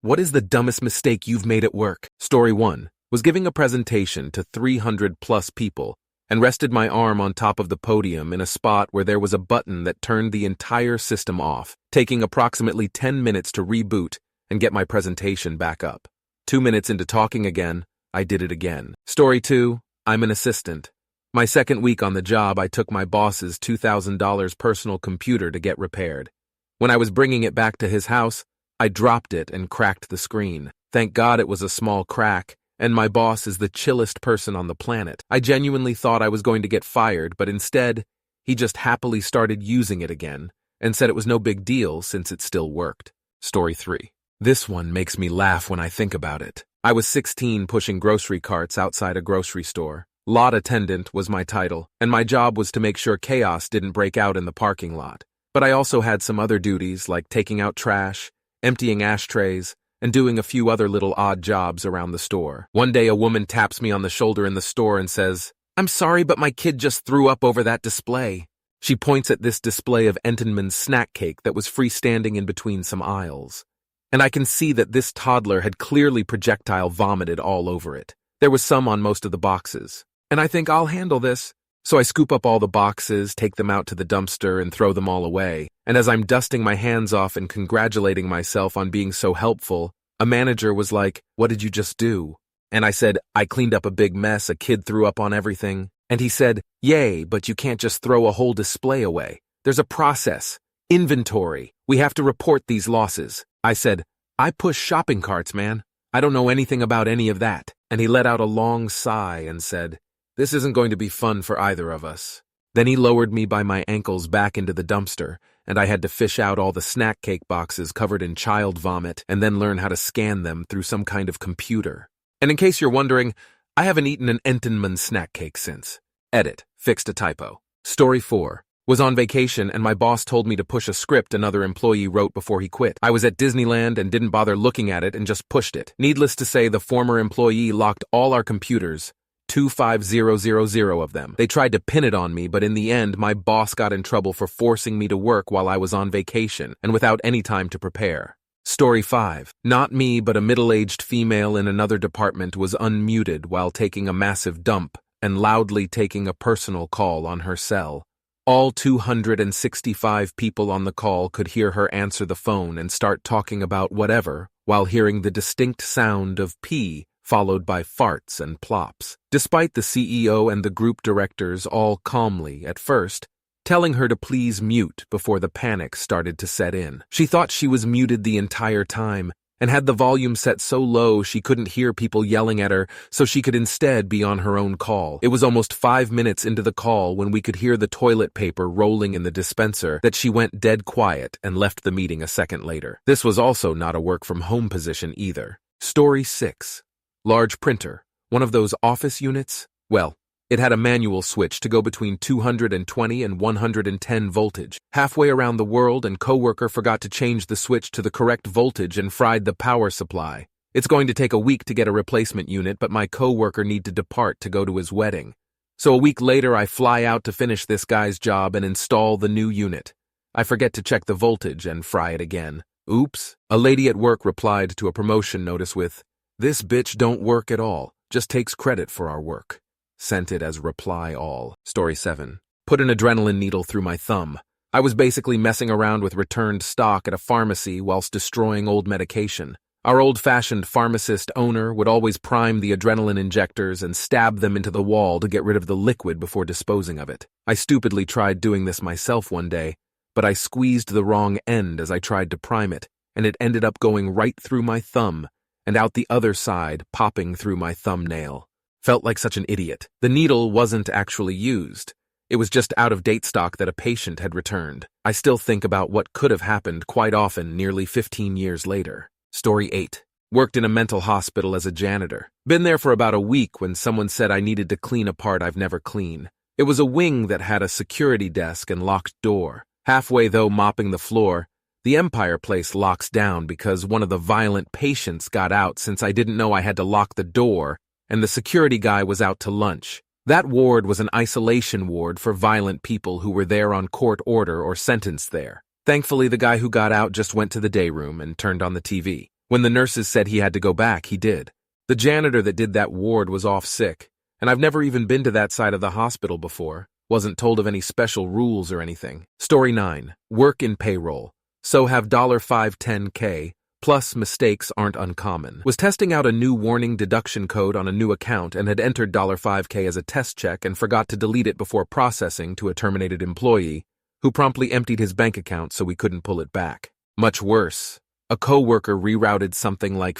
What is the dumbest mistake you've made at work? Story 1. Was giving a presentation to 300 plus people and rested my arm on top of the podium in a spot where there was a button that turned the entire system off, taking approximately 10 minutes to reboot and get my presentation back up. 2 minutes into talking again, I did it again. Story 2. I'm an assistant. My second week on the job, I took my boss's $2,000 personal computer to get repaired. When I was bringing it back to his house, I dropped it and cracked the screen. Thank God it was a small crack, and my boss is the chillest person on the planet. I genuinely thought I was going to get fired, but instead, he just happily started using it again and said it was no big deal since it still worked. Story 3. This one makes me laugh when I think about it. I was 16 pushing grocery carts outside a grocery store. Lot attendant was my title, and my job was to make sure chaos didn't break out in the parking lot. But I also had some other duties like taking out trash, emptying ashtrays, and doing a few other little odd jobs around the store. One day a woman taps me on the shoulder in the store and says, "I'm sorry, but my kid just threw up over that display." She points at this display of Entenmann's snack cake that was freestanding in between some aisles. And I can see that this toddler had clearly projectile vomited all over it. There was some on most of the boxes. And I think I'll handle this. So I scoop up all the boxes, take them out to the dumpster, and throw them all away. And as I'm dusting my hands off and congratulating myself on being so helpful, a manager was like, "What did you just do?" And I said, "I cleaned up a big mess, a kid threw up on everything." And he said, "Yay, but you can't just throw a whole display away. There's a process. Inventory. We have to report these losses." I said, "I push shopping carts, man. I don't know anything about any of that." And he let out a long sigh and said, "This isn't going to be fun for either of us." Then he lowered me by my ankles back into the dumpster, and I had to fish out all the snack cake boxes covered in child vomit and then learn how to scan them through some kind of computer. And in case you're wondering, I haven't eaten an Entenmann snack cake since. Edit. Fixed a typo. Story 4. Was on vacation and my boss told me to push a script another employee wrote before he quit. I was at Disneyland and didn't bother looking at it and just pushed it. Needless to say, the former employee locked all our computers, 25000 of them. They tried to pin it on me, but in the end, my boss got in trouble for forcing me to work while I was on vacation and without any time to prepare. Story 5. Not me, but a middle-aged female in another department was unmuted while taking a massive dump and loudly taking a personal call on her cell. All 265 people on the call could hear her answer the phone and start talking about whatever while hearing the distinct sound of pee followed by farts and plops. Despite the CEO and the group directors all calmly, at first, telling her to please mute before the panic started to set in. She thought she was muted the entire time and had the volume set so low she couldn't hear people yelling at her, so she could instead be on her own call. It was almost 5 minutes into the call when we could hear the toilet paper rolling in the dispenser that she went dead quiet and left the meeting a second later. This was also not a work-from-home position either. Story 6. Large printer. One of those office units? Well, it had a manual switch to go between 220 and 110 voltage. Halfway around the world, and coworker forgot to change the switch to the correct voltage and fried the power supply. It's going to take a week to get a replacement unit, but my coworker need to depart to go to his wedding. So a week later, I fly out to finish this guy's job and install the new unit. I forget to check the voltage and fry it again. Oops. A lady at work replied to a promotion notice with, "This bitch don't work at all, just takes credit for our work." Sent it as reply all. Story 7. Put an adrenaline needle through my thumb. I was basically messing around with returned stock at a pharmacy whilst destroying old medication. Our old-fashioned pharmacist owner would always prime the adrenaline injectors and stab them into the wall to get rid of the liquid before disposing of it. I stupidly tried doing this myself one day, but I squeezed the wrong end as I tried to prime it, and it ended up going right through my thumb and out the other side, popping through my thumbnail. Felt like such an idiot. The needle wasn't actually used. It was just out-of-date stock that a patient had returned. I still think about what could have happened quite often nearly 15 years later. Story 8. Worked in a mental hospital as a janitor. Been there for about a week when someone said I needed to clean a part I've never cleaned. It was a wing that had a security desk and locked door. Halfway, though, mopping the floor, the Empire place locks down because one of the violent patients got out since I didn't know I had to lock the door, and the security guy was out to lunch. That ward was an isolation ward for violent people who were there on court order or sentenced there. Thankfully, the guy who got out just went to the day room and turned on the TV. When the nurses said he had to go back, he did. The janitor that did that ward was off sick, and I've never even been to that side of the hospital before. Wasn't told of any special rules or anything. Story 9. Work in payroll. So have $510K, plus mistakes aren't uncommon. Was testing out a new warning deduction code on a new account and had entered $5K as a test check and forgot to delete it before processing to a terminated employee, who promptly emptied his bank account so we couldn't pull it back. Much worse, a coworker rerouted something like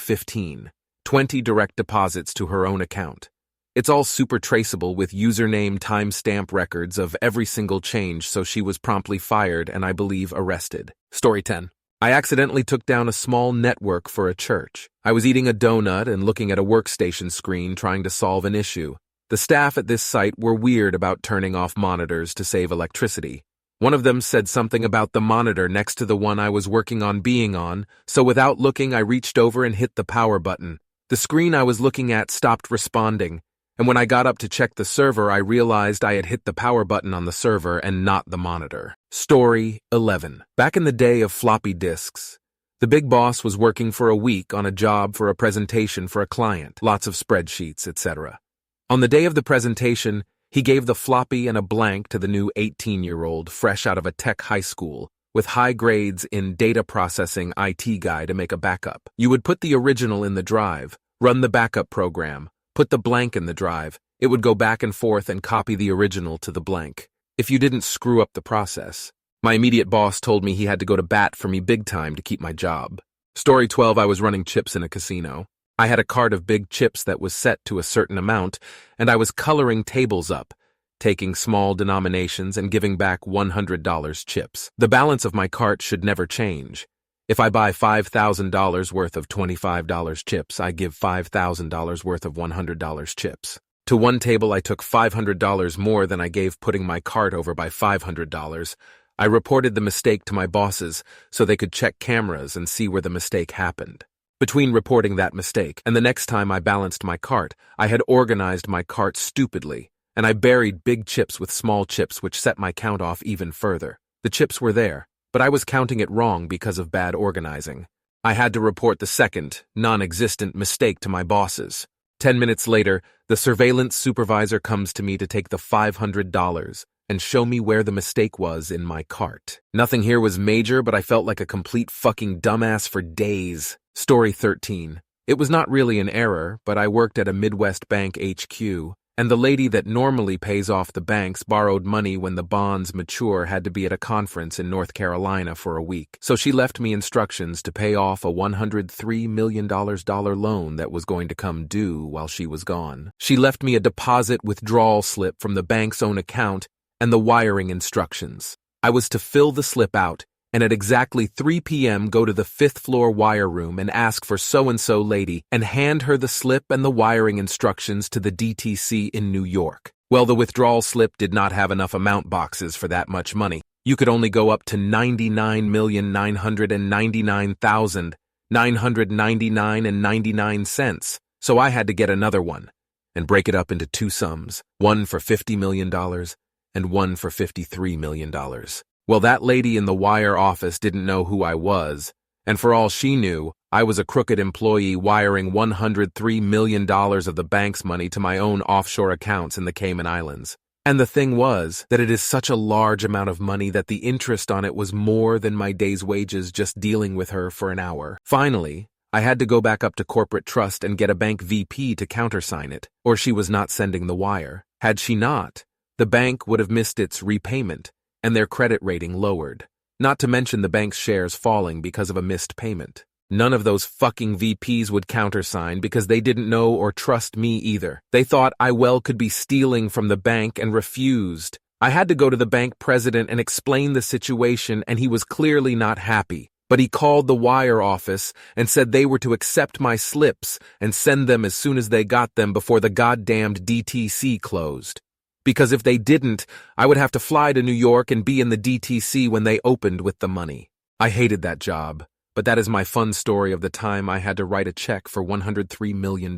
20 direct deposits to her own account. It's all super traceable with username timestamp records of every single change, so she was promptly fired and I believe arrested. Story 10. I accidentally took down a small network for a church. I was eating a donut and looking at a workstation screen trying to solve an issue. The staff at this site were weird about turning off monitors to save electricity. One of them said something about the monitor next to the one I was working on being on, so without looking I reached over and hit the power button. The screen I was looking at stopped responding, and when I got up to check the server I realized I had hit the power button on the server and not the monitor. Story 11. Back in the day of floppy disks, the big boss was working for a week on a job for a presentation for a client, lots of spreadsheets, etc. On the day of the presentation, he gave the floppy and a blank to the new 18-year-old fresh out of a tech high school with high grades in data processing IT guy to make a backup. You would put the original in the drive, run the backup program, put the blank in the drive. It would go back and forth and copy the original to the blank, if you didn't screw up the process. My immediate boss told me he had to go to bat for me big time to keep my job. Story 12. I was running chips in a casino. I had a cart of big chips that was set to a certain amount, and I was coloring tables up, taking small denominations and giving back $100 chips. The balance of my cart should never change. If I buy $5,000 worth of $25 chips, I give $5,000 worth of $100 chips. To one table I took $500 more than I gave putting my cart over by $500. I reported the mistake to my bosses so they could check cameras and see where the mistake happened. Between reporting that mistake and the next time I balanced my cart, I had organized my cart stupidly, and I buried big chips with small chips which set my count off even further. The chips were there, but I was counting it wrong because of bad organizing. I had to report the second, non-existent mistake to my bosses. 10 minutes later, the surveillance supervisor comes to me to take the $500 and show me where the mistake was in my cart. Nothing here was major, but I felt like a complete fucking dumbass for days. Story 13. It was not really an error, but I worked at a Midwest bank HQ, and the lady that normally pays off the banks borrowed money when the bonds mature had to be at a conference in North Carolina for a week. So she left me instructions to pay off a $103 million loan that was going to come due while she was gone. She left me a deposit withdrawal slip from the bank's own account and the wiring instructions. I was to fill the slip out and at exactly 3 p.m. go to the 5th floor wire room and ask for so-and-so lady and hand her the slip and the wiring instructions to the DTC in New York. Well, the withdrawal slip did not have enough amount boxes for that much money. You could only go up to $99,999,999.99, so I had to get another one and break it up into two sums, one for $50 million and one for $53 million. Well, that lady in the wire office didn't know who I was, and for all she knew, I was a crooked employee wiring $103 million of the bank's money to my own offshore accounts in the Cayman Islands. And the thing was that it is such a large amount of money that the interest on it was more than my day's wages just dealing with her for an hour. Finally, I had to go back up to corporate trust and get a bank VP to countersign it, or she was not sending the wire. Had she not, the bank would have missed its repayment, and their credit rating lowered, not to mention the bank's shares falling because of a missed payment. None of those fucking VPs would countersign because they didn't know or trust me either. They thought I well could be stealing from the bank and refused. I had to go to the bank president and explain the situation, and he was clearly not happy. But he called the wire office and said they were to accept my slips and send them as soon as they got them before the goddamned DTC closed. Because if they didn't, I would have to fly to New York and be in the DTC when they opened with the money. I hated that job, but that is my fun story of the time I had to write a check for $103 million.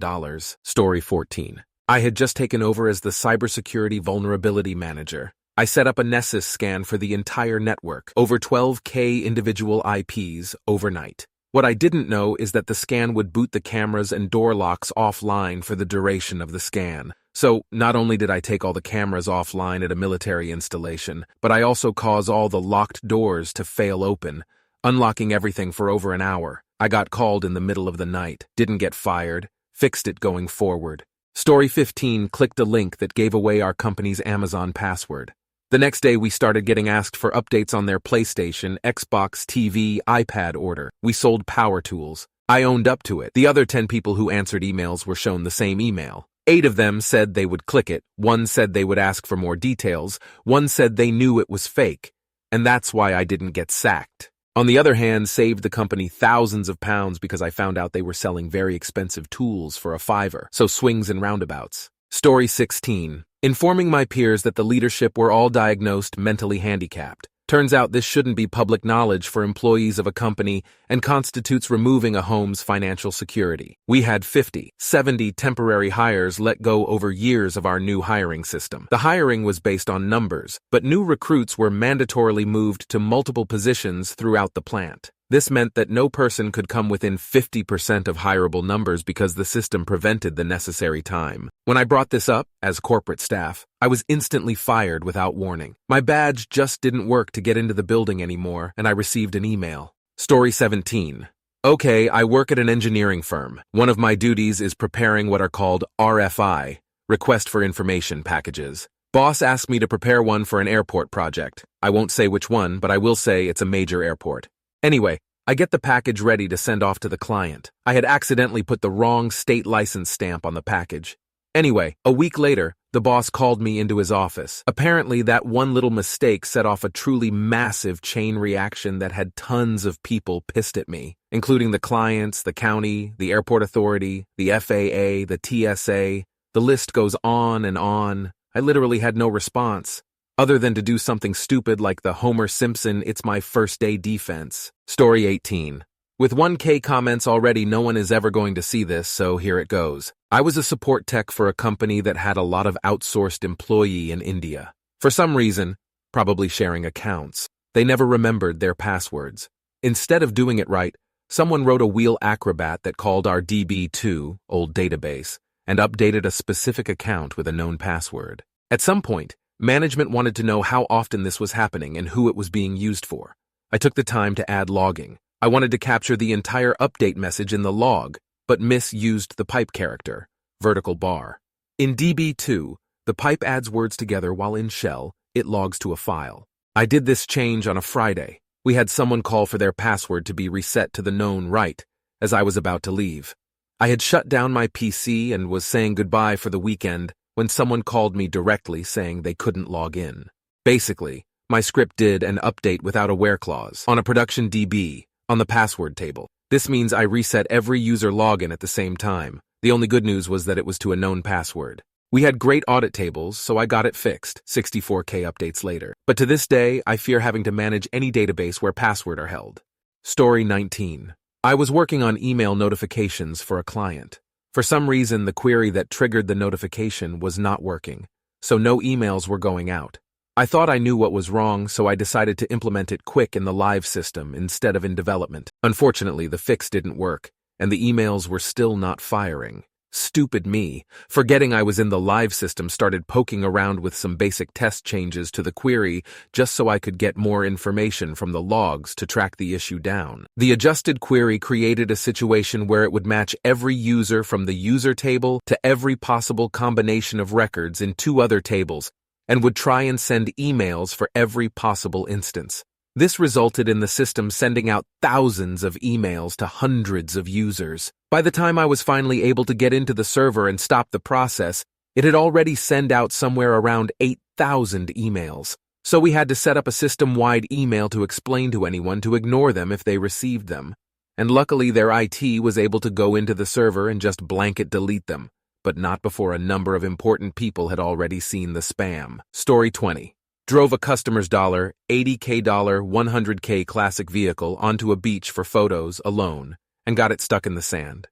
Story 14. I had just taken over as the cybersecurity vulnerability manager. I set up a Nessus scan for the entire network, over 12K individual IPs, overnight. What I didn't know is that the scan would boot the cameras and door locks offline for the duration of the scan. So, not only did I take all the cameras offline at a military installation, but I also caused all the locked doors to fail open, unlocking everything for over an hour. I got called in the middle of the night, didn't get fired, fixed it going forward. Story 15 clicked a link that gave away our company's Amazon password. The next day we started getting asked for updates on their PlayStation, Xbox, TV, iPad order. We sold power tools. I owned up to it. The other 10 people who answered emails were shown the same email. 8 of them said they would click it, 1 said they would ask for more details, 1 said they knew it was fake, and that's why I didn't get sacked. On the other hand, saved the company thousands of pounds because I found out they were selling very expensive tools for a $5, so swings and roundabouts. Story 16. Informing my peers that the leadership were all diagnosed mentally handicapped. Turns out this shouldn't be public knowledge for employees of a company and constitutes removing a home's financial security. We had 50, 70 temporary hires let go over years of our new hiring system. The hiring was based on numbers, but new recruits were mandatorily moved to multiple positions throughout the plant. This meant that no person could come within 50% of hireable numbers because the system prevented the necessary time. When I brought this up, as corporate staff, I was instantly fired without warning. My badge just didn't work to get into the building anymore, and I received an email. Story 17. Okay, I work at an engineering firm. One of my duties is preparing what are called RFI, Request for Information packages. Boss asked me to prepare one for an airport project. I won't say which one, but I will say it's a major airport. Anyway, I get the package ready to send off to the client. I had accidentally put the wrong state license stamp on the package. Anyway, a week later, the boss called me into his office. Apparently, that one little mistake set off a truly massive chain reaction that had tons of people pissed at me, including the clients, the county, the airport authority, the FAA, the TSA. The list goes on and on. I literally had no response, other than to do something stupid like the Homer Simpson "it's my first day" defense. Story 18. With 1K comments already, no one is ever going to see this, so here it goes. I was a support tech for a company that had a lot of outsourced employee in India. For some reason, probably sharing accounts, they never remembered their passwords. Instead of doing it right, someone wrote a wheel acrobat that called our DB2, old database, and updated a specific account with a known password. At some point, management wanted to know how often this was happening and who it was being used for. I took the time to add logging. I wanted to capture the entire update message in the log, but misused the pipe character, vertical bar. In DB2, the pipe adds words together while in shell, it logs to a file. I did this change on a Friday. We had someone call for their password to be reset to the known right, as I was about to leave. I had shut down my PC and was saying goodbye for the weekend when someone called me directly saying they couldn't log in. Basically, my script did an update without a where clause on a production DB on the password table. This means I reset every user login at the same time. The only good news was that it was to a known password. We had great audit tables, so I got it fixed 64K updates later. But to this day, I fear having to manage any database where passwords are held. Story 19. I was working on email notifications for a client. For some reason, the query that triggered the notification was not working, so no emails were going out. I thought I knew what was wrong, so I decided to implement it quick in the live system instead of in development. Unfortunately, the fix didn't work, and the emails were still not firing. Stupid me, forgetting I was in the live system, started poking around with some basic test changes to the query just so I could get more information from the logs to track the issue down. The adjusted query created a situation where it would match every user from the user table to every possible combination of records in 2 other tables, and would try and send emails for every possible instance. This resulted in the system sending out thousands of emails to hundreds of users. By the time I was finally able to get into the server and stop the process, it had already sent out somewhere around 8,000 emails. So we had to set up a system-wide email to explain to anyone to ignore them if they received them. And luckily their IT was able to go into the server and just blanket delete them, but not before a number of important people had already seen the spam. Story 20. Drove a customer's $80K, $100K classic vehicle onto a beach for photos alone and got it stuck in the sand.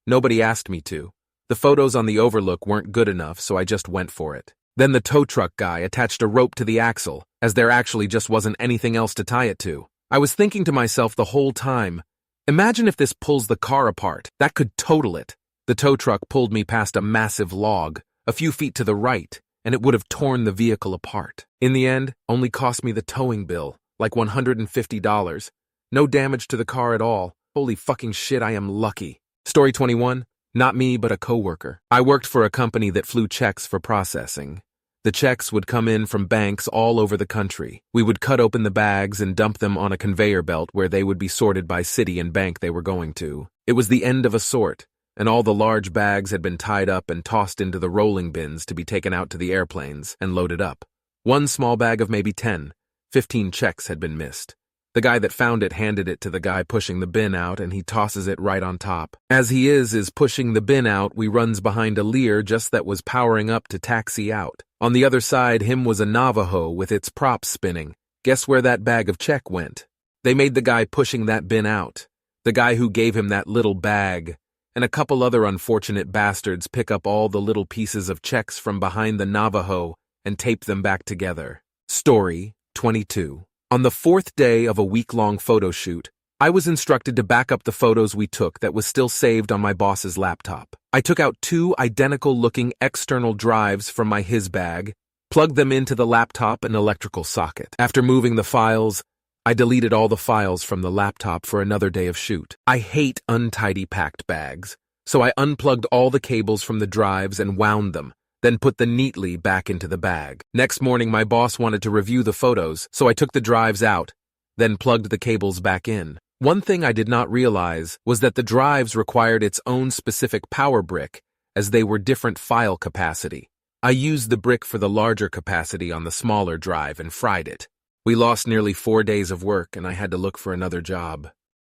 Nobody asked me to. The photos on the overlook weren't good enough, so I just went for it. Then the tow truck guy attached a rope to the axle, as there actually just wasn't anything else to tie it to. I was thinking to myself the whole time, Imagine if this pulls the car apart. That could total it. The tow truck pulled me past a massive log, a few feet to the right, and it would have torn the vehicle apart. In the end, only cost me the towing bill, like $150. No damage to the car at all. Holy fucking shit, I am lucky. Story 21. Not me, but a coworker. I worked for a company that flew checks for processing. The checks would come in from banks all over the country. We would cut open the bags and dump them on a conveyor belt where they would be sorted by city and bank they were going to. It was the end of a sort, and all the large bags had been tied up and tossed into the rolling bins to be taken out to the airplanes and loaded up. One small bag of maybe 10, 15 checks had been missed. The guy that found it handed it to the guy pushing the bin out, and he tosses it right on top. As he is pushing the bin out, we runs behind a Lear just that was powering up to taxi out. On the other side, him was a Navajo with its props spinning. Guess where that bag of check went? They made the guy pushing that bin out, the guy who gave him that little bag, and a couple other unfortunate bastards pick up all the little pieces of checks from behind the Navajo and tape them back together. Story 22. On the fourth day of a week-long photo shoot, I was instructed to back up the photos we took that was still saved on my boss's laptop. I took out 2 identical-looking external drives from my his bag, plugged them into the laptop and electrical socket. After moving the files, I deleted all the files from the laptop for another day of shoot. I hate untidy packed bags, so I unplugged all the cables from the drives and wound them, then put them neatly back into the bag. Next morning, my boss wanted to review the photos, so I took the drives out, then plugged the cables back in. One thing I did not realize was that the drives required its own specific power brick, as they were different file capacity. I used the brick for the larger capacity on the smaller drive and fried it. We lost nearly 4 days of work, and I had to look for another job.